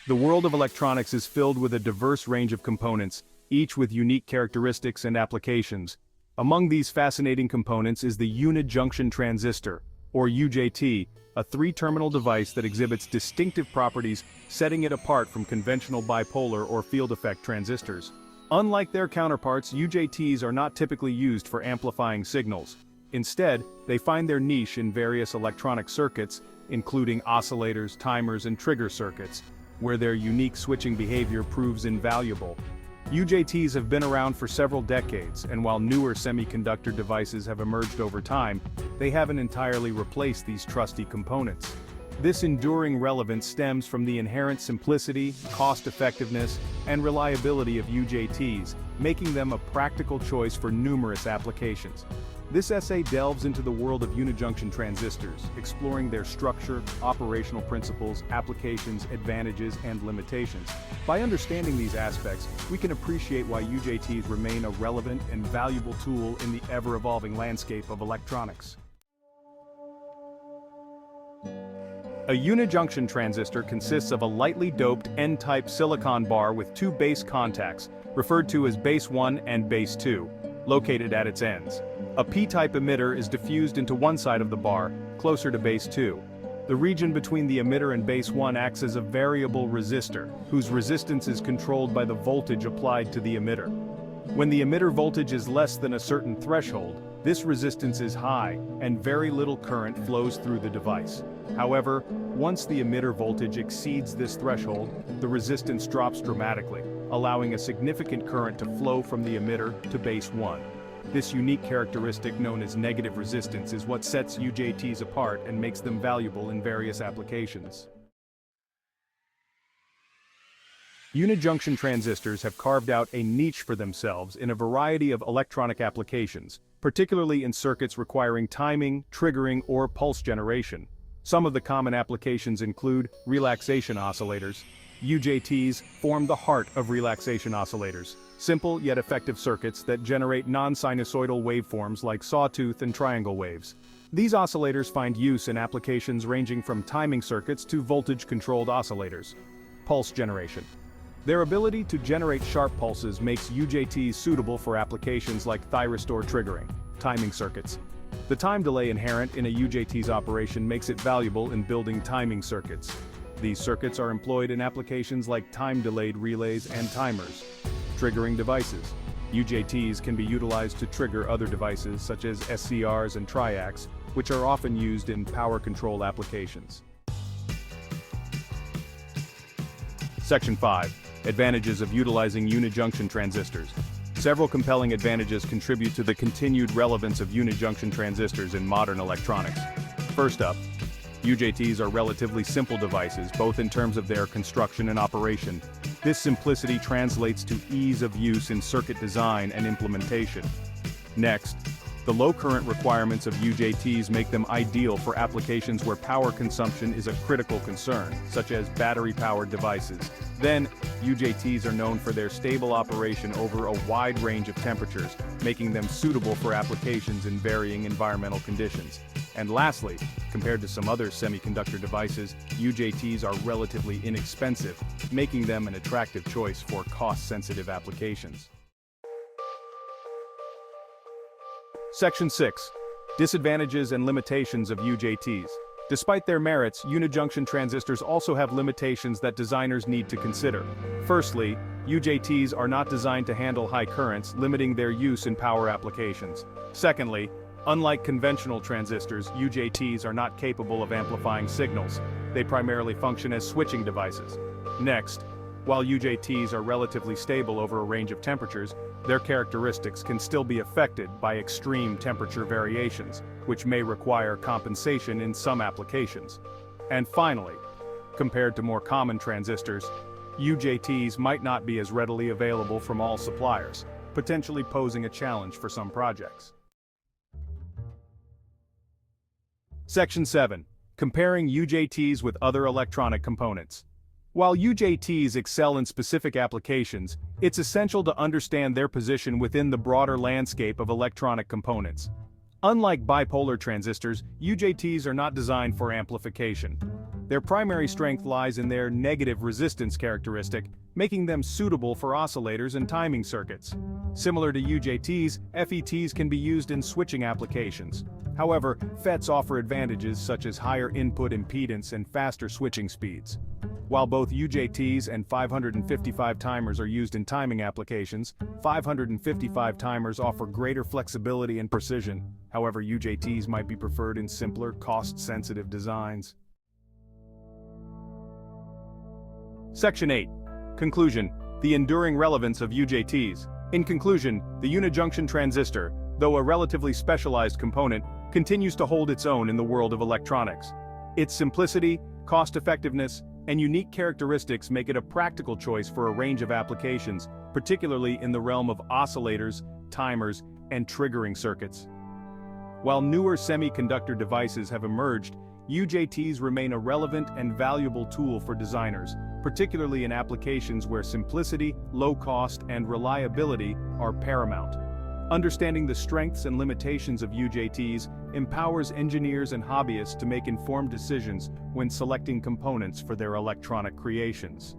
The world of electronics is filled with a diverse range of components, each with unique characteristics and applications. Among these fascinating components is the Unijunction Transistor, or UJT, a three-terminal device that exhibits distinctive properties, setting it apart from conventional bipolar or field effect transistors. Unlike their counterparts, UJTs are not typically used for amplifying signals. Instead, they find their niche in various electronic circuits, including oscillators, timers, and trigger circuits, where their unique switching behavior proves invaluable. UJTs have been around for several decades, and while newer semiconductor devices have emerged over time, they haven't entirely replaced these trusty components. This enduring relevance stems from the inherent simplicity, cost-effectiveness, and reliability of UJTs, making them a practical choice for numerous applications. This essay delves into the world of unijunction transistors, exploring their structure, operational principles, applications, advantages, and limitations. By understanding these aspects, we can appreciate why UJTs remain a relevant and valuable tool in the ever-evolving landscape of electronics. A unijunction transistor consists of a lightly doped N-type silicon bar with two base contacts, referred to as base 1 and base 2, located at its ends. A P-type emitter is diffused into one side of the bar, closer to base 2. The region between the emitter and base 1 acts as a variable resistor, whose resistance is controlled by the voltage applied to the emitter. When the emitter voltage is less than a certain threshold, this resistance is high, and very little current flows through the device. However, once the emitter voltage exceeds this threshold, the resistance drops dramatically, allowing a significant current to flow from the emitter to base 1. This unique characteristic known as negative resistance is what sets UJTs apart and makes them valuable in various applications. Unijunction transistors have carved out a niche for themselves in a variety of electronic applications, particularly in circuits requiring timing, triggering, or pulse generation. Some of the common applications include relaxation oscillators. UJTs form the heart of relaxation oscillators, simple yet effective circuits that generate non-sinusoidal waveforms like sawtooth and triangle waves. These oscillators find use in applications ranging from timing circuits to voltage-controlled oscillators. Pulse generation. Their ability to generate sharp pulses makes UJTs suitable for applications like thyristor triggering, timing circuits. The time delay inherent in a UJT's operation makes it valuable in building timing circuits. These circuits are employed in applications like time-delayed relays and timers. Triggering devices. UJTs can be utilized to trigger other devices such as SCRs and triacs, which are often used in power control applications. Section 5. Advantages of utilizing unijunction transistors. Several compelling advantages contribute to the continued relevance of unijunction transistors in modern electronics. First up, UJTs are relatively simple devices, both in terms of their construction and operation. This simplicity translates to ease of use in circuit design and implementation. Next, the low current requirements of UJTs make them ideal for applications where power consumption is a critical concern, such as battery-powered devices. Then, UJTs are known for their stable operation over a wide range of temperatures, making them suitable for applications in varying environmental conditions. And lastly, compared to some other semiconductor devices, UJTs are relatively inexpensive, making them an attractive choice for cost-sensitive applications. Section 6. Disadvantages and limitations of UJTs. Despite their merits, unijunction transistors also have limitations that designers need to consider. Firstly, UJTs are not designed to handle high currents, limiting their use in power applications. Secondly, unlike conventional transistors, UJTs are not capable of amplifying signals. They primarily function as switching devices. Next, while UJTs are relatively stable over a range of temperatures, their characteristics can still be affected by extreme temperature variations, which may require compensation in some applications. And finally, compared to more common transistors, UJTs might not be as readily available from all suppliers, potentially posing a challenge for some projects. Section 7. Comparing UJTs with other electronic components. While UJTs excel in specific applications, it's essential to understand their position within the broader landscape of electronic components. Unlike bipolar transistors, UJTs are not designed for amplification. Their primary strength lies in their negative resistance characteristic, making them suitable for oscillators and timing circuits. Similar to UJTs, FETs can be used in switching applications. However, FETs offer advantages such as higher input impedance and faster switching speeds. While both UJTs and 555 timers are used in timing applications, 555 timers offer greater flexibility and precision. However, UJTs might be preferred in simpler, cost-sensitive designs. Section 8. Conclusion. The enduring relevance of UJTs. In conclusion, the Unijunction transistor, though a relatively specialized component, continues to hold its own in the world of electronics. Its simplicity, cost-effectiveness, and unique characteristics make it a practical choice for a range of applications, particularly in the realm of oscillators, timers, and triggering circuits. While newer semiconductor devices have emerged, UJTs remain a relevant and valuable tool for designers, particularly in applications where simplicity, low cost, and reliability are paramount. Understanding the strengths and limitations of UJTs empowers engineers and hobbyists to make informed decisions when selecting components for their electronic creations.